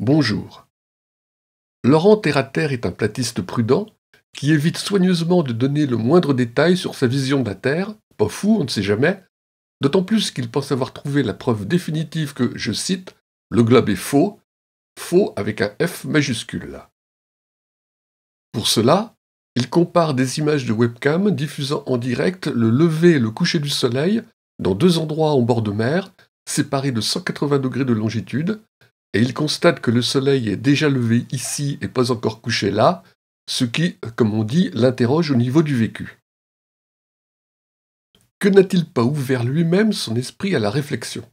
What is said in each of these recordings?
Bonjour. Laurent Terre-à-Terre est un platiste prudent qui évite soigneusement de donner le moindre détail sur sa vision de la Terre, pas fou, on ne sait jamais, d'autant plus qu'il pense avoir trouvé la preuve définitive que, je cite, « le globe est faux », faux avec un F majuscule. Pour cela, il compare des images de webcam diffusant en direct le lever et le coucher du soleil dans deux endroits en bord de mer, séparés de 180 degrés de longitude, et il constate que le soleil est déjà levé ici et pas encore couché là, ce qui, comme on dit, l'interroge au niveau du vécu. Que n'a-t-il pas ouvert lui-même son esprit à la réflexion?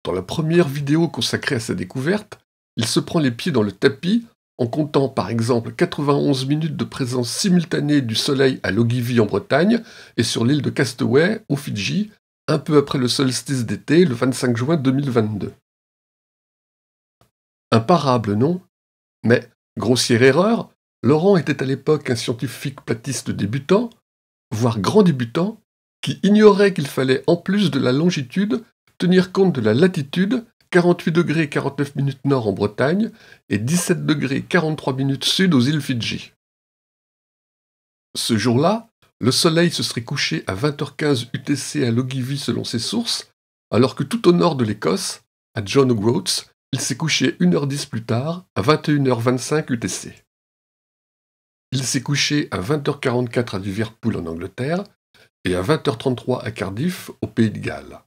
Dans la première vidéo consacrée à sa découverte, il se prend les pieds dans le tapis en comptant par exemple 91 minutes de présence simultanée du soleil à Logivi en Bretagne et sur l'île de Castaway, aux Fidji, un peu après le solstice d'été, le 25 juin 2022. Imparable, non? Mais, grossière erreur, Laurent était à l'époque un scientifique platiste débutant, voire grand débutant, qui ignorait qu'il fallait, en plus de la longitude, tenir compte de la latitude, 48 degrés 49 minutes nord en Bretagne, et 17 degrés 43 minutes sud aux îles Fidji. Ce jour-là, le soleil se serait couché à 20h15 UTC à Logivi selon ses sources, alors que tout au nord de l'Écosse, à John O'Groats, il s'est couché 1h10 plus tard, à 21h25 UTC. Il s'est couché à 20h44 à Liverpool en Angleterre et à 20h33 à Cardiff, au Pays de Galles.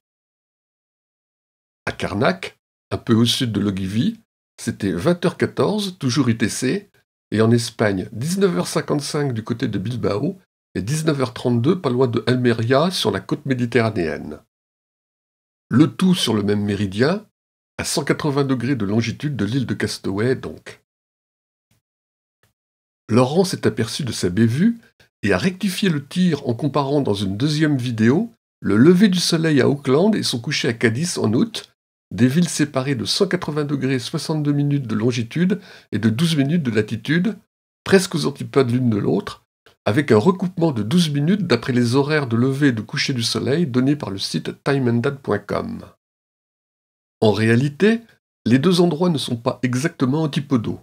À Carnac, un peu au sud de Logivi, c'était 20h14, toujours UTC, et en Espagne, 19h55 du côté de Bilbao et 19h32 pas loin de Almeria sur la côte méditerranéenne. Le tout sur le même méridien, à 180 degrés de longitude de l'île de Castaway donc. Laurent s'est aperçu de sa bévue et a rectifié le tir en comparant dans une deuxième vidéo le lever du soleil à Auckland et son coucher à Cadiz en août, des villes séparées de 180 degrés 62 minutes de longitude et de 12 minutes de latitude, presque aux antipodes l'une de l'autre, avec un recoupement de 12 minutes d'après les horaires de lever et de coucher du soleil donnés par le site timeanddate.com. En réalité, les deux endroits ne sont pas exactement antipodaux.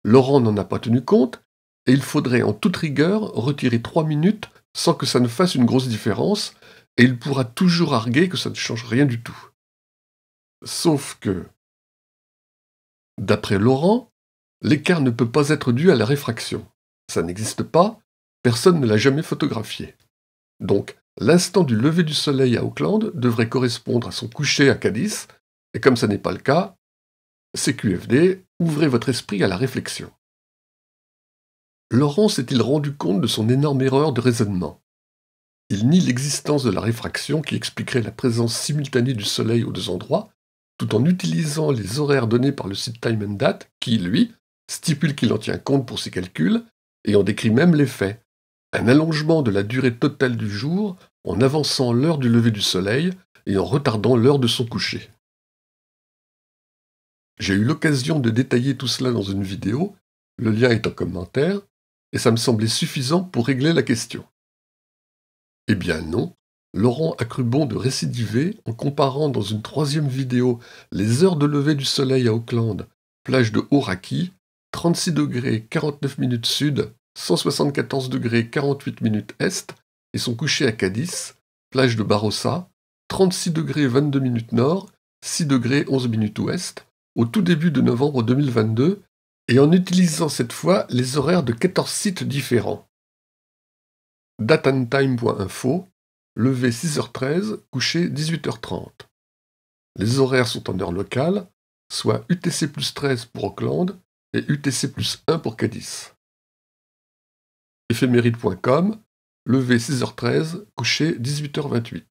Laurent n'en a pas tenu compte, et il faudrait en toute rigueur retirer 3 minutes sans que ça ne fasse une grosse différence, et il pourra toujours arguer que ça ne change rien du tout. Sauf que, d'après Laurent, l'écart ne peut pas être dû à la réfraction. Ça n'existe pas, personne ne l'a jamais photographié. Donc, l'instant du lever du soleil à Auckland devrait correspondre à son coucher à Cadiz, et comme ça n'est pas le cas, CQFD, ouvrez votre esprit à la réflexion. Laurent s'est-il rendu compte de son énorme erreur de raisonnement? Il nie l'existence de la réfraction qui expliquerait la présence simultanée du soleil aux deux endroits, tout en utilisant les horaires donnés par le site Time and Date, qui, lui, stipule qu'il en tient compte pour ses calculs, et en décrit même l'effet. Un allongement de la durée totale du jour en avançant l'heure du lever du soleil et en retardant l'heure de son coucher. J'ai eu l'occasion de détailler tout cela dans une vidéo, le lien est en commentaire, et ça me semblait suffisant pour régler la question. Eh bien non, Laurent a cru bon de récidiver en comparant dans une troisième vidéo les heures de lever du soleil à Auckland, plage de Hauraki, 36 degrés 49 minutes sud, 174 degrés 48 minutes est, et son coucher à Cadiz, plage de Barossa, 36 degrés 22 minutes nord, 6 degrés 11 minutes ouest, au tout début de novembre 2022, et en utilisant cette fois les horaires de 14 sites différents. Dateandtime.info, lever 6h13, coucher 18h30. Les horaires sont en heure locale, soit UTC plus 13 pour Auckland et UTC plus 1 pour Cadiz. Éphéméride.com, lever 6h13, coucher 18h28.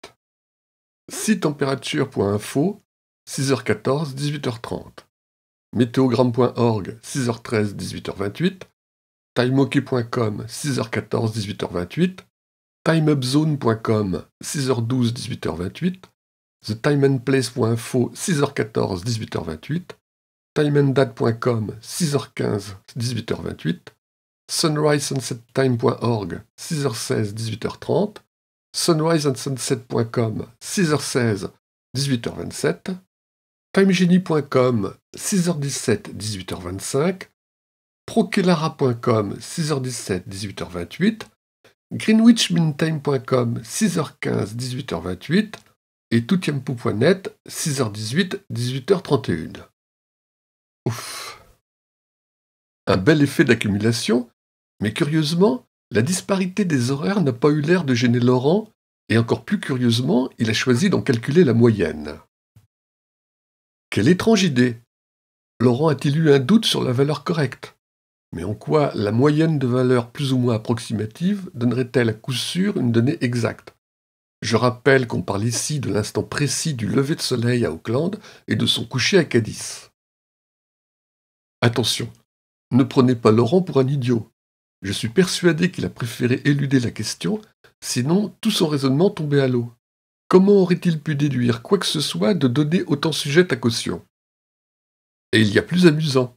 Sitempérature.info, 6h14, 18h30. Météogramme.org, 6h13, 18h28. timeok.com, 6h14, 18h28. timeupzone.com, 6h12, 18h28. thetimeandplace.info, 6h14, 18h28. timeanddate.com, 6h15, 18h28. sunrisesunsettime.org, 6h16, 18h30. sunriseandsunset.com, 6h16, 18h27. timegenie.com 6h17, 18h25, prokelara.com 6h17, 18h28, greenwichmeantime.com 6h15, 18h28 et toutiempo.net 6h18, 18h31. Ouf. Un bel effet d'accumulation, mais curieusement, la disparité des horaires n'a pas eu l'air de gêner Laurent, et encore plus curieusement, il a choisi d'en calculer la moyenne. Quelle étrange idée! Laurent a-t-il eu un doute sur la valeur correcte? Mais en quoi la moyenne de valeurs plus ou moins approximatives donnerait-elle à coup sûr une donnée exacte? Je rappelle qu'on parle ici de l'instant précis du lever de soleil à Auckland et de son coucher à Cadiz. Attention, ne prenez pas Laurent pour un idiot. Je suis persuadé qu'il a préféré éluder la question, sinon tout son raisonnement tombait à l'eau. Comment aurait-il pu déduire quoi que ce soit de données autant sujettes à caution? Et il y a plus amusant.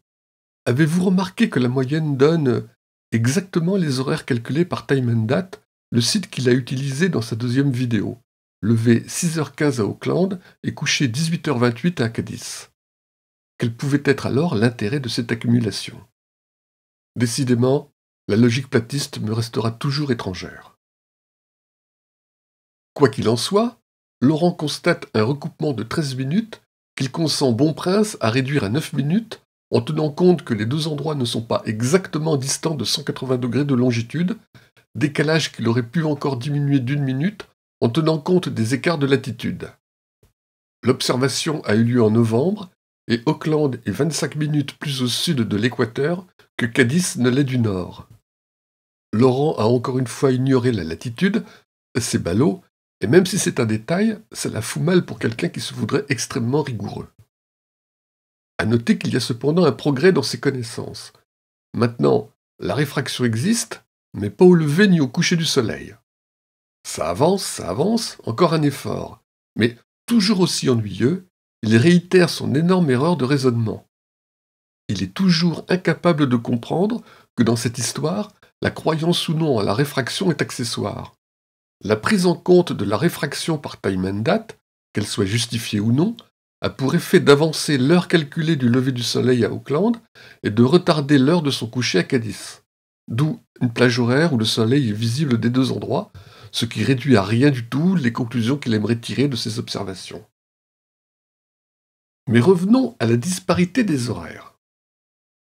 Avez-vous remarqué que la moyenne donne exactement les horaires calculés par Time and Date, le site qu'il a utilisé dans sa deuxième vidéo, levé 6h15 à Auckland et couché 18h28 à Cadiz? Quel pouvait être alors l'intérêt de cette accumulation? Décidément, la logique platiste me restera toujours étrangère. Quoi qu'il en soit, Laurent constate un recoupement de 13 minutes qu'il consent bon prince à réduire à 9 minutes en tenant compte que les deux endroits ne sont pas exactement distants de 180 degrés de longitude, décalage qu'il aurait pu encore diminuer d'1 minute en tenant compte des écarts de latitude. L'observation a eu lieu en novembre et Auckland est 25 minutes plus au sud de l'équateur que Cadiz ne l'est du nord. Laurent a encore une fois ignoré la latitude, c'est ballot, et même si c'est un détail, ça la fout mal pour quelqu'un qui se voudrait extrêmement rigoureux. À noter qu'il y a cependant un progrès dans ses connaissances. Maintenant, la réfraction existe, mais pas au lever ni au coucher du soleil. Ça avance, encore un effort. Mais toujours aussi ennuyeux, il réitère son énorme erreur de raisonnement. Il est toujours incapable de comprendre que dans cette histoire, la croyance ou non à la réfraction est accessoire. La prise en compte de la réfraction par Time and Date, qu'elle soit justifiée ou non, a pour effet d'avancer l'heure calculée du lever du soleil à Auckland et de retarder l'heure de son coucher à Cadiz. D'où une plage horaire où le soleil est visible des deux endroits, ce qui réduit à rien du tout les conclusions qu'il aimerait tirer de ces observations. Mais revenons à la disparité des horaires.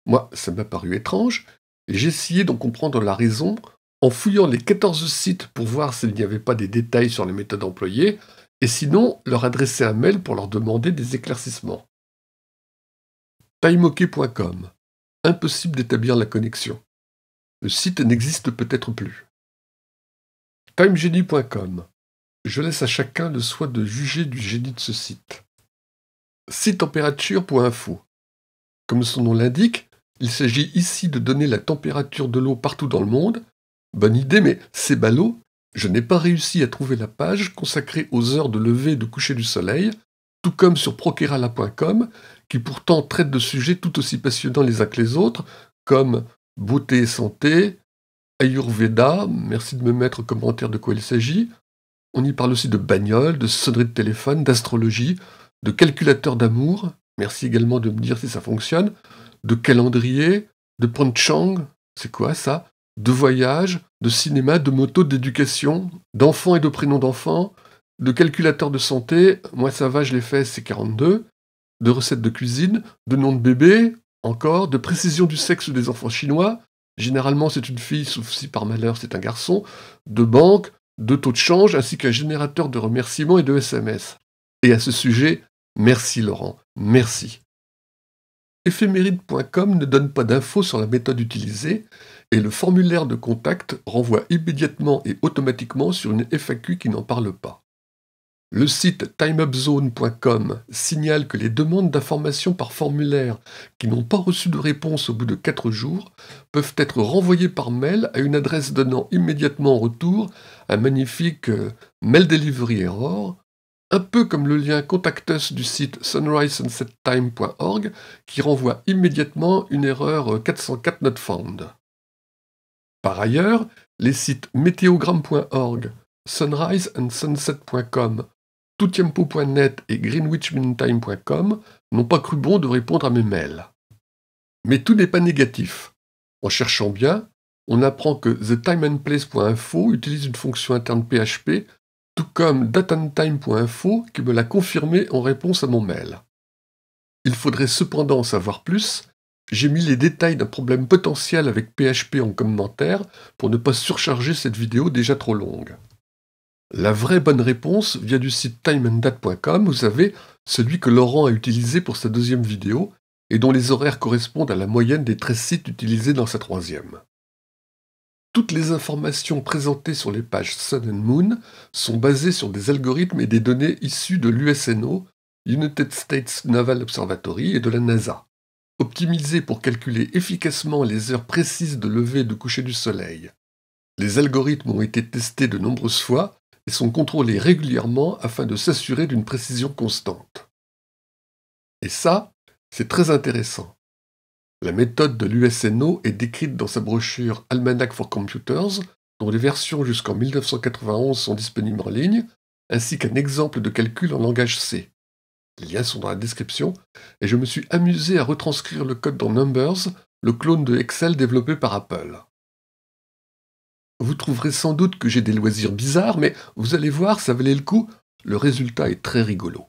Moi, ça m'a paru étrange, et j'ai essayé d'en comprendre la raison en fouillant les 14 sites pour voir s'il n'y avait pas des détails sur les méthodes employées, et sinon leur adresser un mail pour leur demander des éclaircissements. Timeok.com. Impossible d'établir la connexion. Le site n'existe peut-être plus. Timegenie.com. Je laisse à chacun le soin de juger du génie de ce site. Sitempérature.info. Comme son nom l'indique, il s'agit ici de donner la température de l'eau partout dans le monde. Bonne idée, mais c'est ballot, je n'ai pas réussi à trouver la page consacrée aux heures de lever et de coucher du soleil, tout comme sur prokerala.com, qui pourtant traite de sujets tout aussi passionnants les uns que les autres, comme beauté et santé, Ayurveda, merci de me mettre en commentaire de quoi il s'agit. On y parle aussi de bagnole, de sonnerie de téléphone, d'astrologie, de calculateur d'amour, merci également de me dire si ça fonctionne, de calendrier, de Pyeongchang, c'est quoi ça? De voyage, de cinéma, de moto, d'éducation, d'enfants et de prénoms d'enfants, de calculateur de santé, moi ça va, je l'ai fait, c'est 42, de recettes de cuisine, de nom de bébé, encore, de précision du sexe des enfants chinois, généralement c'est une fille, sauf si par malheur c'est un garçon, de banque, de taux de change, ainsi qu'un générateur de remerciements et de SMS. Et à ce sujet, merci Laurent, merci. Éphéméride.com ne donne pas d'infos sur la méthode utilisée et le formulaire de contact renvoie immédiatement et automatiquement sur une FAQ qui n'en parle pas. Le site timeupzone.com signale que les demandes d'informations par formulaire qui n'ont pas reçu de réponse au bout de 4 jours peuvent être renvoyées par mail à une adresse donnant immédiatement en retour un magnifique mail delivery error, un peu comme le lien Contact Us du site sunrisesunsettime.org qui renvoie immédiatement une erreur 404 not found. Par ailleurs, les sites météogramme.org, sunriseandsunset.com toutiempo.net et greenwichmeantime.com n'ont pas cru bon de répondre à mes mails. Mais tout n'est pas négatif. En cherchant bien, on apprend que thetimeandplace.info utilise une fonction interne PHP, tout comme dateandtime.info qui me l'a confirmé en réponse à mon mail. Il faudrait cependant en savoir plus. J'ai mis les détails d'un problème potentiel avec PHP en commentaire pour ne pas surcharger cette vidéo déjà trop longue. La vraie bonne réponse vient du site timeanddate.com, vous savez, celui que Laurent a utilisé pour sa deuxième vidéo et dont les horaires correspondent à la moyenne des 13 sites utilisés dans sa troisième. Toutes les informations présentées sur les pages Sun and Moon sont basées sur des algorithmes et des données issus de l'USNO, United States Naval Observatory, et de la NASA, optimisés pour calculer efficacement les heures précises de lever et de coucher du Soleil. Les algorithmes ont été testés de nombreuses fois et sont contrôlés régulièrement afin de s'assurer d'une précision constante. Et ça, c'est très intéressant. La méthode de l'USNO est décrite dans sa brochure Almanac for Computers, dont les versions jusqu'en 1991 sont disponibles en ligne, ainsi qu'un exemple de calcul en langage C. Les liens sont dans la description, et je me suis amusé à retranscrire le code dans Numbers, le clone de Excel développé par Apple. Vous trouverez sans doute que j'ai des loisirs bizarres, mais vous allez voir, ça valait le coup, le résultat est très rigolo.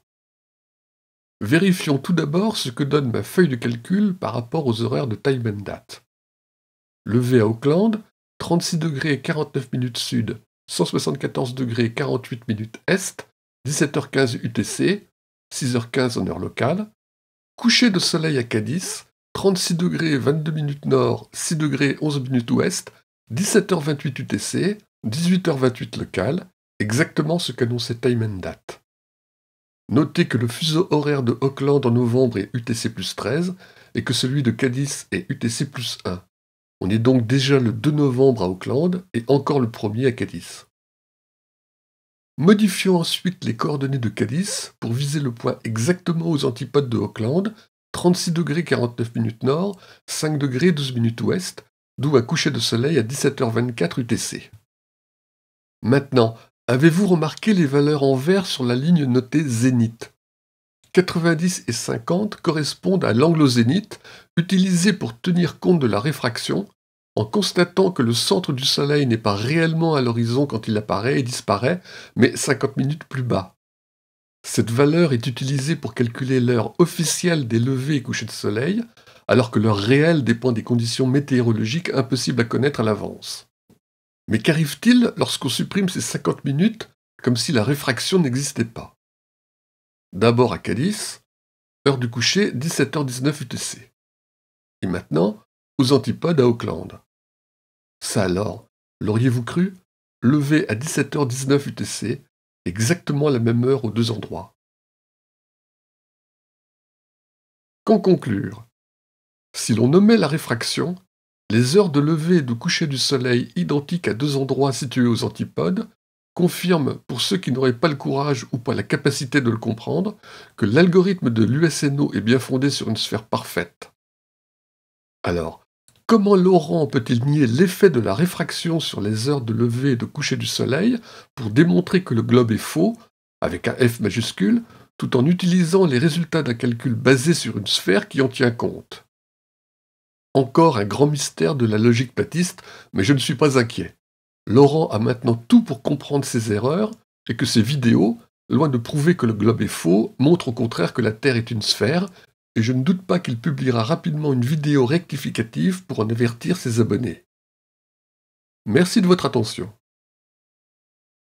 Vérifions tout d'abord ce que donne ma feuille de calcul par rapport aux horaires de Time and Date. Levé à Auckland, 36 degrés et 49 minutes sud, 174 degrés et 48 minutes est, 17h15 UTC, 6h15 en heure locale. Coucher de soleil à Cadiz, 36 degrés et 22 minutes nord, 6 degrés et 11 minutes ouest, 17h28 UTC, 18h28 local, exactement ce qu'annonçait Time and Date. Notez que le fuseau horaire de Auckland en novembre est UTC plus 13 et que celui de Cadiz est UTC plus 1. On est donc déjà le 2 novembre à Auckland et encore le 1er à Cadiz. Modifions ensuite les coordonnées de Cadiz pour viser le point exactement aux antipodes de Auckland, 36 degrés 49 minutes nord, 5 degrés 12 minutes ouest, d'où un coucher de soleil à 17h24 UTC. Maintenant, avez-vous remarqué les valeurs en vert sur la ligne notée zénith ? 90 et 50 correspondent à l'angle au zénith, utilisé pour tenir compte de la réfraction, en constatant que le centre du Soleil n'est pas réellement à l'horizon quand il apparaît et disparaît, mais 50 minutes plus bas. Cette valeur est utilisée pour calculer l'heure officielle des levées et couchers de soleil, alors que l'heure réelle dépend des conditions météorologiques impossibles à connaître à l'avance. Mais qu'arrive-t-il lorsqu'on supprime ces 50 minutes comme si la réfraction n'existait pas ? D'abord à Cadiz, heure du coucher 17h19 UTC. Et maintenant, aux antipodes à Auckland. Ça alors, l'auriez-vous cru ? Levé à 17h19 UTC, exactement la même heure aux deux endroits. Qu'en conclure ? Si l'on nommait la réfraction, les heures de lever et de coucher du soleil identiques à deux endroits situés aux antipodes confirment, pour ceux qui n'auraient pas le courage ou pas la capacité de le comprendre, que l'algorithme de l'USNO est bien fondé sur une sphère parfaite. Alors, comment Laurent peut-il nier l'effet de la réfraction sur les heures de lever et de coucher du soleil pour démontrer que le globe est faux, avec un F majuscule, tout en utilisant les résultats d'un calcul basé sur une sphère qui en tient compte ? Encore un grand mystère de la logique platiste, mais je ne suis pas inquiet. Laurent a maintenant tout pour comprendre ses erreurs, et que ses vidéos, loin de prouver que le globe est faux, montrent au contraire que la Terre est une sphère, et je ne doute pas qu'il publiera rapidement une vidéo rectificative pour en avertir ses abonnés. Merci de votre attention.